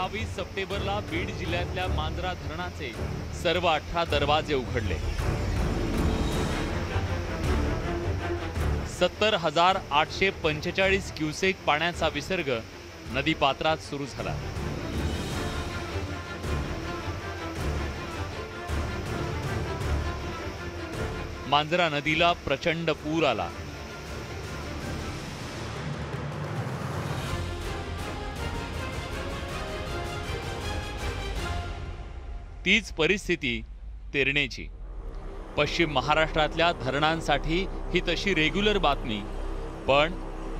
22 सप्टेंबरला बीड जिल्ह्यातल्या मांजरा धरणाचे सर्व 18 दरवाजे उघडले। 70,845 क्युसेक पाण्याचा विसर्ग नदीपात्रात सुरू झाला। मांजरा नदीला प्रचंड पूर आला। तीच परिस्थिती तेरणेची। पश्चिम महाराष्ट्रातल्या धरणांसाठी ही तशी रेग्युलर बातमी, पण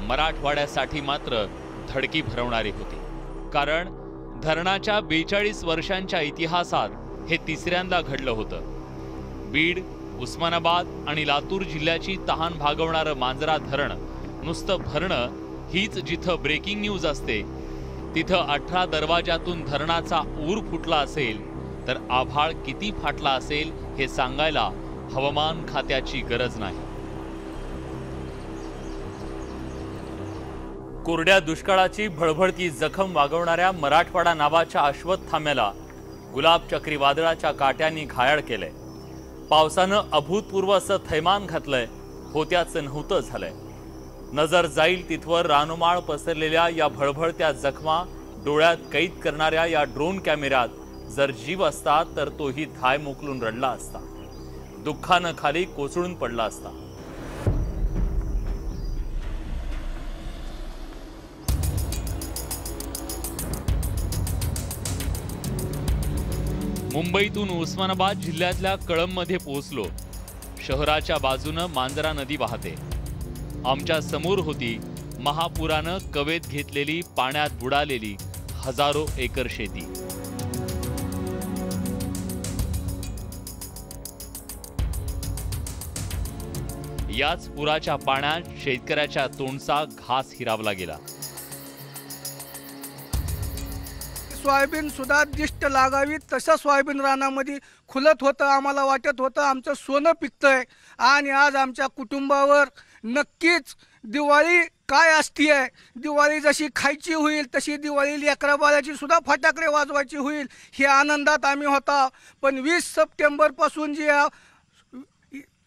मराठवाड्यासाठी मात्र धडकी भरवणारी होती। कारण धरणाच्या 42 वर्षांच्या इतिहासात हे तिसऱ्यांदा घडलं होतं। बीड, उस्मानाबाद आणि लातूर जिल्ह्याची तहान भागवणारं मांजरा धरण नुसतं भरणं हीच जिथं ब्रेकिंग न्यूज असते, तिथं 18 दरवाजातून धरणाचा ऊर फुटला असेल तर आभाळ किती फाटला असेल हे सांगायला हवामान खात्याची गरज नाही। कोरड्या दुष्काळाची भळभळती जखम वागवणाऱ्या मराठवाडा नावाच्या अश्वत्थाम्याला गुलाब चक्रीवादळाच्या काट्यांनी घायाळ केलंय। पावसानं अभूतपूर्व असं थैमान घातलंय, होत्याचं नव्हतं झालंय। नजर जाईल तिथवर रानोमाळ पसरलेल्या या भळभळत्या जखमा डोळ्यात कैद करणाऱ्या या ड्रोन कॅमेऱ्यात जर जीव असता तर तोही धाय मोकलून रडला असता, दुःखानं खाली कोसळून पडला असता। मुंबईतून उस्मानाबाद जिल्ह्यातल्या कळंबमध्ये पोहोचलो। शहराच्या बाजूनं मांजरा नदी वाहते। आमच्या समोर होती महापुरानं कवेत घेतलेली, पाण्यात बुडालेली हजारो एकर शेती। याच पुराच्या पाण्यात शेतकऱ्याच्या तोंडचा घास हिरावला गेला। सोयाबीन सुद्धा दिष्ट लागावी तसं सोयाबीन रानामध्ये खुलत होतं। आम्हाला वाटत होतं आमचं सोनं पिकतंय आणि आज आमच्या कुटुंबावर नक्कीच दिवाळी काय असते, दिवाळी जशी खायची होईल तशी दिवाळी लेकरा बाळाची सुद्धा फटाकडे वाजवायची होईल हे आनंदात आम्ही होता। पण 20 सप्टेंबरपासून जी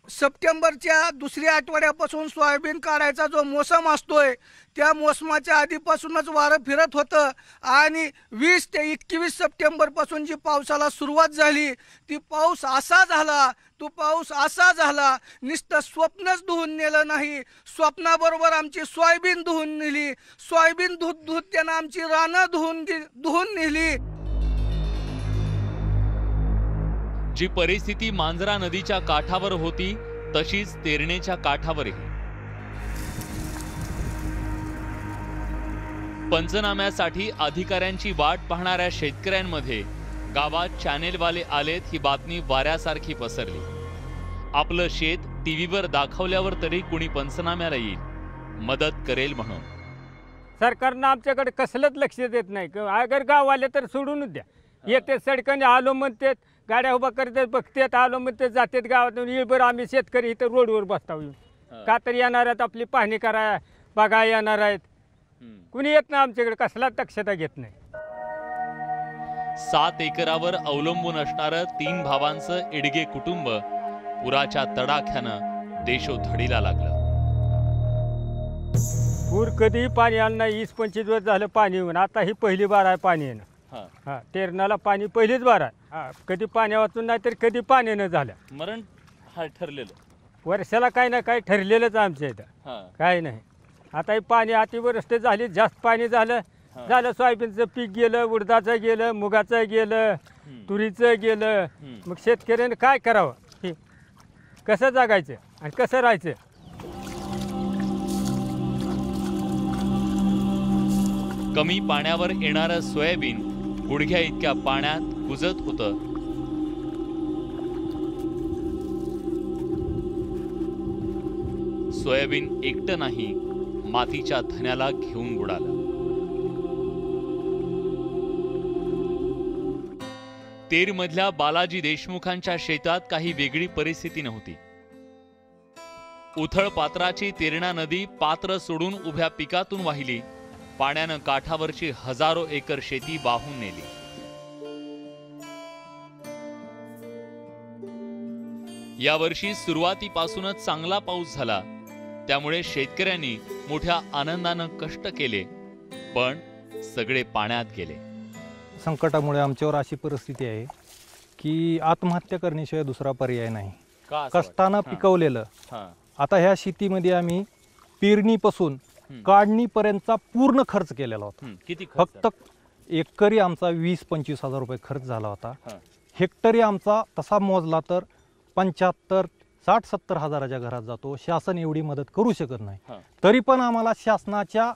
सप्टेंबरच्या दुसऱ्या आठवड्यापासून सोयाबीन काढायचा जो मोसम असतोय त्या मोसमाच्या आधीपासूनच वारं फिरत होतं आणि 20 ते 21 सप्टेंबरपासून जी पावसाला सुरुवात झाली ती पाऊस असा झाला नुसतं स्वप्नच धुवून नेलं नाही, स्वप्नाबरोबर आमची सोयाबीन धुवून नेली। सोयाबीन धुत त्यानं आमची रानं धुवून नेली। जी परिस्थिती मांजरा नदीच्या काठावर होती तशीच तेरणेच्या काठावरही। पंचनाम्यासाठी अधिकाऱ्यांची वाट पाहणाऱ्या शेतकऱ्यांमध्ये गावात चॅनेलवाले आलेत ही बातमी वाऱ्यासारखी पसरली। आपलं शेत टीव्हीवर दाखवल्यावर तरी कुणी पंचनाम्याला येईल, मदत करेल म्हणून। सरकारनं आमच्याकडे कसलंच लक्ष देत नाही। अगर गाववाले तर सोडूनच द्या, येते सडकाने आलो म्हणतात, गाड्या उभा करतात, बघतात, आलो म्हणतात, जातात गावातून। येळभर आम्ही शेतकरी इथं रोडवर बसताव येऊन का तर येणार आहेत, आपली पाहणी करा बघा येणार आहेत, कुणी येत नाही आमच्याकडे, कसलाच दक्षता घेत नाही। 7 एकरावर अवलंबून असणारं 3 भावांचं इडगे कुटुंब पुराच्या तडाख्यानं देशोधडीला लागलं। पूर कधी पाणी आलं नाही, 20-25 दिवस झालं पाणी येऊन, आता ही पहिली बार आहे पाणी येणं। हा, तेरणाला पाणी पहिलीच बार आहे। कधी पाण्या वाचून नाही तर कधी पाण्यानं झालं मरण ठरलेलं। वर्षाला काही ना काही ठरलेलंच आमच्या इथं, काही नाही। आता ही पाणी अतिवृष्टी झाली, जास्त पाणी झालं, सोयाबीनचं पीक गेलं, उडदाचं गेलं, मुगाचं गेलं, तुरीचं गेलं। मग शेतकऱ्याने काय करावं, हे कसं जगायचं आणि कसं राहायचं। कमी पाण्यावर येणारं सोयाबीन गुडघ्या इतक्या पाण्यात कुजत होतं। सोयाबीन एकटं नाही, मातीच्या धन्याला घेऊन बुडालं। तेरमधल्या बालाजी देशमुखांच्या शेतात काही वेगळी परिस्थिती नव्हती। उथळ पात्राची तेरणा नदी पात्र सोडून उभ्या पिकातून वाहिली पाण्यानं काठावरची हजारो एकर शेती वाहून नेली. यावर्षी सुरुवातीपासूनच चांगला पाऊस झाला, त्यामुळे शेतकऱ्यांनी मोठ्या आनंदानं कष्ट केले, पण सगळे पाण्यात गेले. संकटामुळे आमच्यावर अशी परिस्थिती आहे की आत्महत्या करण्याशिवाय दुसरा पर्याय नाही. कष्टानं पिकवलेलं आता ह्या शेतीमध्ये आम्ही पेरणीपासून काढणीपर्यंतचा पूर्ण खर्च केलेला होता. किती फक्त एकरी आमचा 20-25 हजार रुपये खर्च झाला होता. हेक्टरी आमचा तसा मोजला तर 75-60-70 हजाराच्या घरात जातो. शासन एवढी मदत करू शकत नाही, तरी पण आम्हाला शासनाच्या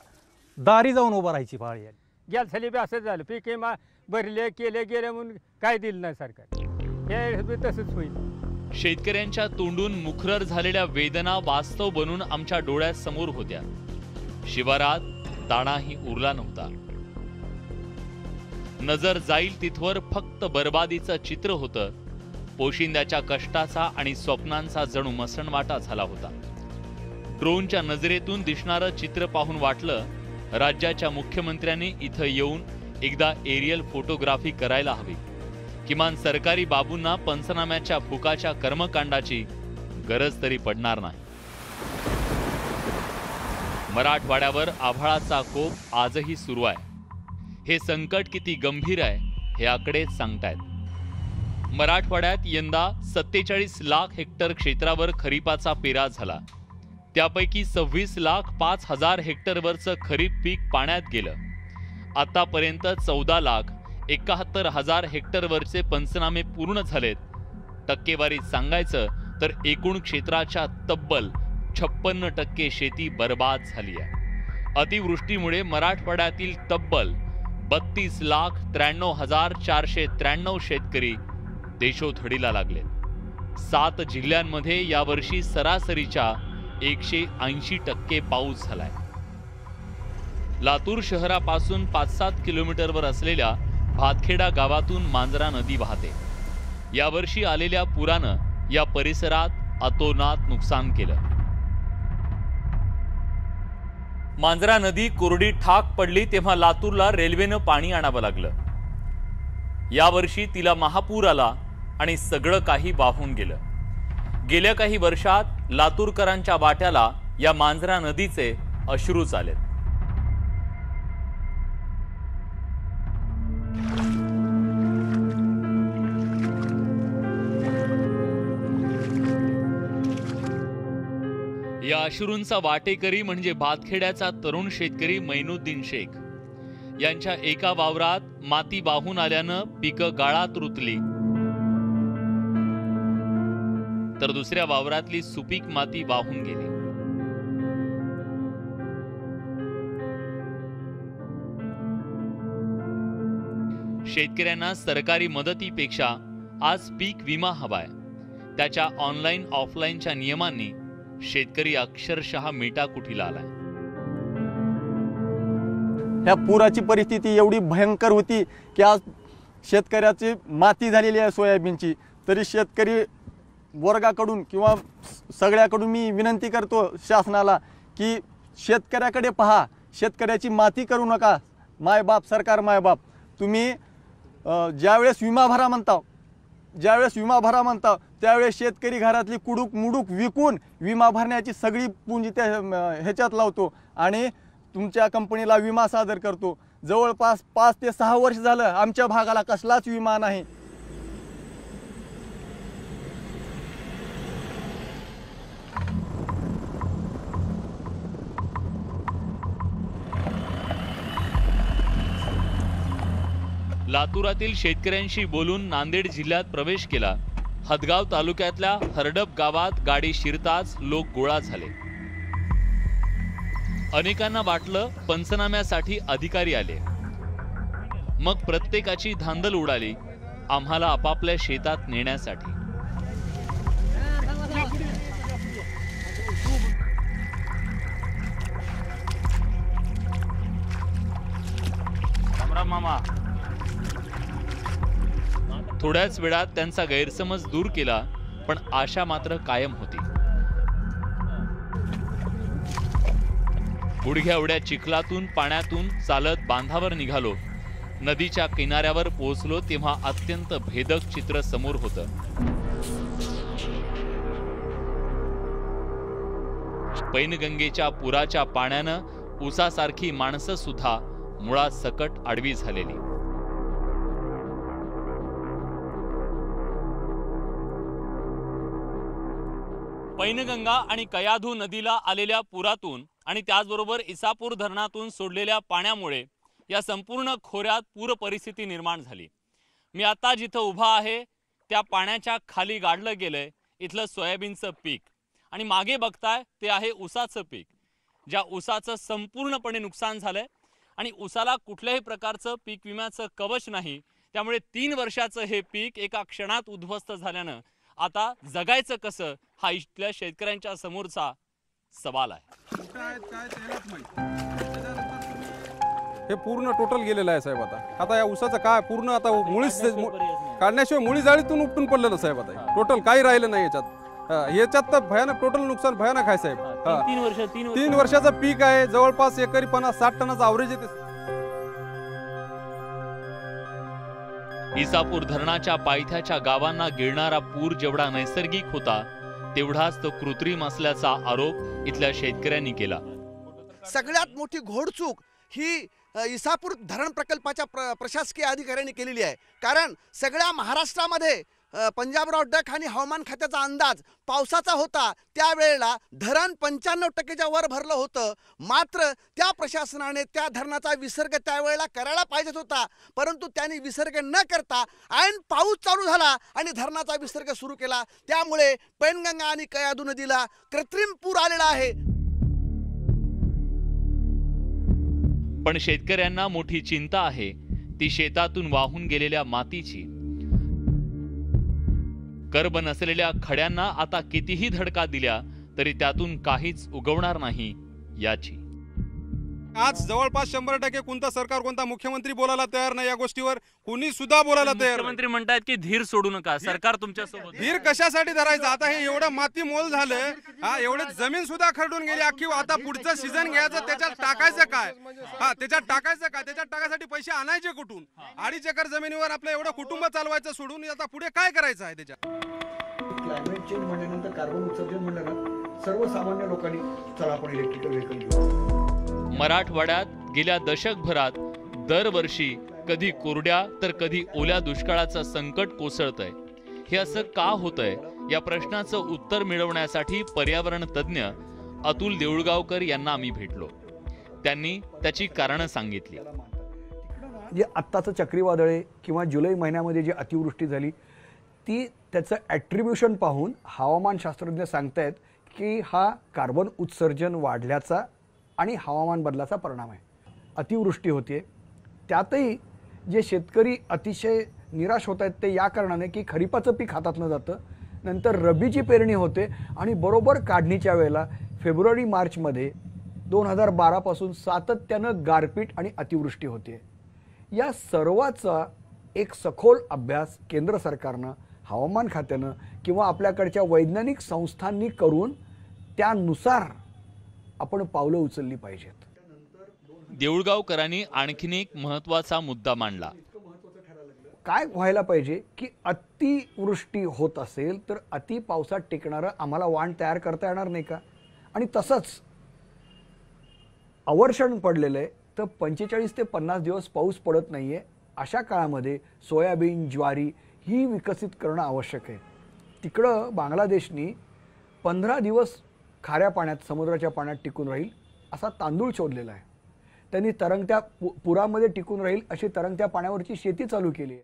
दारी जाऊन उभं राहायची पाळी आली. गेल साली बी असंच झालं, पिके भरले केले गेले म्हणून काय दिलं नाही सरकार. हे तसंच होईल. शेतकऱ्यांच्या तोंडून मुखरर झालेल्या वेदना वास्तव बनून आमच्या डोळ्यासमोर होत्या. शिवारात दाणाही उरला नव्हता. नजर जाईल तिथवर फक्त बर्बादीचं चित्र होतं. पोशिंद्याच्या कष्टाचा आणि स्वप्नांचा जणू मसणवाटा झाला होता. ड्रोनच्या नजरेतून दिसणारं चित्र पाहून वाटलं, राज्याच्या मुख्यमंत्र्यांनी इथं येऊन एकदा एरियल फोटोग्राफी करायला हवी. किमान सरकारी बाबूंना पंचनाम्याच्या फुकाच्या कर्मकांडाची गरज तरी पडणार नाही. मराठवाड्यावर आभाळाचा कोप आजही सुरू आहे. हे संकट किती गंभीर आहे हे आकडे सांगतायत. मराठवाड्यात यंदा 47 लाख हेक्टर क्षेत्रावर खरीपाचा पेरा झाला. त्यापैकी 26,05,000 हेक्टरवरचं खरीप पीक पाण्यात गेलं. आतापर्यंत 14,71,000 हेक्टरवरचे पंचनामे पूर्ण झालेत. टक्केवारीत सांगायचं तर एकूण क्षेत्राच्या तब्बल 56% शेती बर्बाद झाली आहे. अतिवृष्टीमुळे मराठवाड्यातील तब्बल 32,93,493 शेतकरी देशोधडीला लागलेत. 7 जिल्ह्यांमध्ये यावर्षी सरासरीच्या 180% पाऊस झालाय. लातूर शहरापासून 5-7 किलोमीटरवर असलेल्या भातखेडा गावातून मांजरा नदी वाहते. यावर्षी आलेल्या पुरानं या परिसरात अतोनात नुकसान केलं. मांजरा नदी कोरडी ठाक पडली तेव्हा लातूरला रेल्वेनं पाणी आणावं लागलं. यावर्षी तिला महापूर आला आणि सगळं काही वाहून गेलं. गेल्या काही वर्षात लातूरकरांच्या वाट्याला या मांजरा नदीचे अश्रूच आलेत. या अश्रूंचा वाटेकरी म्हणजे भातखेड्याचा तरुण शेतकरी मैनुद्दीन शेख. यांच्या एका वावरात माती वाहून आल्यानं पिकं गाळात रुतली, तर दुसऱ्या वावरातली सुपीक माती वाहून गेली. शेतकऱ्यांना सरकारी मदतीपेक्षा आज पीक विमा हवाय. त्याच्या ऑनलाईन ऑफलाईनच्या नियमांनी शेतकरी अक्षरशः मेटाकुटीला आलाय. ह्या पुराची परिस्थिती एवढी भयंकर होती की आज शेतकऱ्याची माती झालेली आहे सोयाबीनची. तरी शेतकरी वर्गाकडून किंवा सगळ्याकडून मी विनंती करतो शासनाला की शेतकऱ्याकडे पहा, शेतकऱ्याची माती करू नका. मायबाप, सरकार मायबाप, तुम्ही ज्यावेळेस विमा भरा म्हणता त्यावेळेस शेतकरी घरातली कुडूक मुडूक विकून विमा भरण्याची सगळी पुंजी त्या ह्याच्यात लावतो आणि तुमच्या कंपनीला विमा सादर करतो. जवळपास 5 ते 6 वर्ष झालं आमच्या भागाला कसलाच विमा नाही. लातूरातील शेतकऱ्यांशी बोलून नांदेड जिल्ह्यात प्रवेश केला. हदगाव तालुक्यातल्या हरडप गावात गाडी शिरताच लोक गोळा झाले. अनेकांना वाटलं पंचनाम्यासाठी अधिकारी आले. मग प्रत्येकाची धांदल उडाली आम्हाला आपापल्या शेतात नेण्यासाठी. मामा थोड्याच वेळात त्यांचा गैरसमज दूर केला, पण आशा मात्र कायम होती. गुडघ्या एवढ्या चिखलातून पाण्यातून चालत बांधावर निघालो. नदीच्या किनाऱ्यावर पोहोचलो तेव्हा अत्यंत भेदक चित्र समोर होतं. पैनगंगेच्या पुराच्या पाण्यानं उसासारखी माणसं सुद्धा मुळासकट आडवी झालेली. पैनगंगा आणि कयाधू नदीला आलेल्या पुरातून आणि त्याचबरोबर इसापूर धरणातून सोडलेल्या पाण्यामुळे या संपूर्ण खोऱ्यात पूर परिस्थिती निर्माण झाली. मी आता जिथं उभा आहे त्या पाण्याच्या खाली गाडलं गेलंय इथलं सोयाबीनचं पीक आणि मागे बघताय ते आहे ऊसाचं पीक. ज्या ऊसाचं संपूर्णपणे नुकसान झालंय आणि ऊसाला कुठल्याही प्रकारचं पीक विम्याचं कवच नाही. त्यामुळे 3 वर्षाचं हे पीक एका क्षणात उद्ध्वस्त झाल्यानं आता जगायचं कसं हा इथल्या शेतकऱ्यांच्या समोरचा सवाल आहे. हे पूर्ण टोटल गेलेलं आहे साहेब. आता या ऊसाचं काय पूर्ण आता मुळीच काढण्याशिवाय मुळी जाळीतून उपटून पडलेलं साहेब. आता टोटल काही राहिलं नाही याच्यात तर भयानक टोटल नुकसान भयानक आहे साहेब. 3 वर्षाचं पीक आहे. जवळपास एकरी 50-60 टनाचं ॲव्हरेज येते. इसापूर धरणाच्या पायथ्याच्या गावांना गिळणारा पूर जेवढा नैसर्गिक होता तेवढाच तो कृत्रिम असल्याचा आरोप इथल्या शेतकऱ्यांनी केला. सगळ्यात मोठी घोडचूक ही इसापूर धरण प्रकल्पाच्या प्रशासकीय अधिकाऱ्यांनी केलेली आहे. कारण सगळ्या महाराष्ट्रामध्ये पंजाबराव डक आणि हवामान खात्याचा अंदाज पावसाचा होता. त्यावेळेला धरण 95% वर भरलं होतं. मात्र त्या प्रशासनाने त्या धरणाचा विसर्ग त्यावेळेला करायला पाहिजे होता, परंतु त्यांनी विसर्ग न करता ऐन पाऊस चालू झाला आणि धरणाचा विसर्ग सुरू केला. त्यामुळे पैनगंगा आणि कयाधू नदीला कृत्रिम पूर आलेला आहे. पण शेतकऱ्यांना मोठी चिंता आहे ती शेतातून वाहून गेलेल्या मातीची. कर्ब नसलेल्या खड्यांना आता कितीही धडका दिल्या तरी त्यातून काहीच उगवणार नाही याची. आज जवळपास 100% कोणता सरकार कोणता मुख्यमंत्री बोलायला तयार नाही. या गोष्टीवर कोणी सुद्धा बोलायला तयार नाही. मुख्यमंत्री म्हणतात की धीर सोडू नका, सरकार तुमच्या सोबत. धीर कशासाठी धरायचं? आता हे एवढं माती मोल झालं, एवढे जमीन सुद्धा खरडून गेली अख्खी. आता पुढचं सीझन घ्यायचं, त्याच्यात टाकायचं काय? त्याच्यात टाकायसाठी पैसे आणायचे कुठून? 2.5 एकर जमिनीवर आपलं एवढं कुटुंब चालवायचं सोडून आता पुढे काय करायचं आहे? त्याच्यात क्लायमेट चेंज म्हणल्यानंतर कार्बन उत्सर्जन म्हणलं ना, सर्वसामान्य लोकांनी चला आपण इलेक्ट्रिकल व्हेकल घेऊ. मराठवाड्यात गेल्या दशकभरात दरवर्षी कधी कोरड्या तर कधी ओल्या दुष्काळाचं संकट कोसळतंय. हे असं का होतंय या प्रश्नाचं उत्तर मिळवण्यासाठी पर्यावरण तज्ज्ञ अतुल देऊळगावकर यांना आम्ही भेटलो. त्यांनी त्याची कारणं सांगितली. जे आत्ताचं चक्रीवादळे किंवा जुलै महिन्यामध्ये जी अतिवृष्टी झाली ती त्याचं ॲट्रिब्युशन पाहून हवामान शास्त्रज्ञ सांगतायत की हा कार्बन उत्सर्जन वाढल्याचा आणि हवामान बदलाचा परिणाम आहे. अतिवृष्टी होते, त्यातही जे शेतकरी अतिशय निराश होत आहेत ते या कारणाने की खरीपाचं पीक हातातनं जातं, नंतर रब्बीची पेरणी होते आणि बरोबर काढणीच्या वेळेला फेब्रुवारी मार्चमध्ये 2012 पासून सातत्यानं गारपीट आणि अतिवृष्टी होते. या सर्वाचा एक सखोल अभ्यास केंद्र सरकारनं, हवामान खात्यानं किंवा आपल्याकडच्या वैज्ञानिक संस्थांनी करून त्यानुसार आपण पावलं उचलली पाहिजेत. देऊळगावकरांनी आणखीन एक महत्त्वाचा मुद्दा मांडला. काय व्हायला पाहिजे की अतिवृष्टी होत असेल तर अति पावसात टिकणारं आम्हाला वाण तयार करता येणार नाही का? आणि तसंच अवर्षण पडलेलं आहे तर 45 ते 50 दिवस पाऊस पडत नाही आहे. अशा काळामध्ये सोयाबीन, ज्वारी ही विकसित करणं आवश्यक आहे. तिकडं बांगलादेशनी 15 दिवस खाऱ्या पाण्यात, समुद्राच्या पाण्यात टिकून राहील असा तांदूळ शोधलेला आहे. त्यांनी तरंगत्या पुरामध्ये टिकून राहील अशी तरंगत्या पाण्यावरची शेती चालू केली आहे.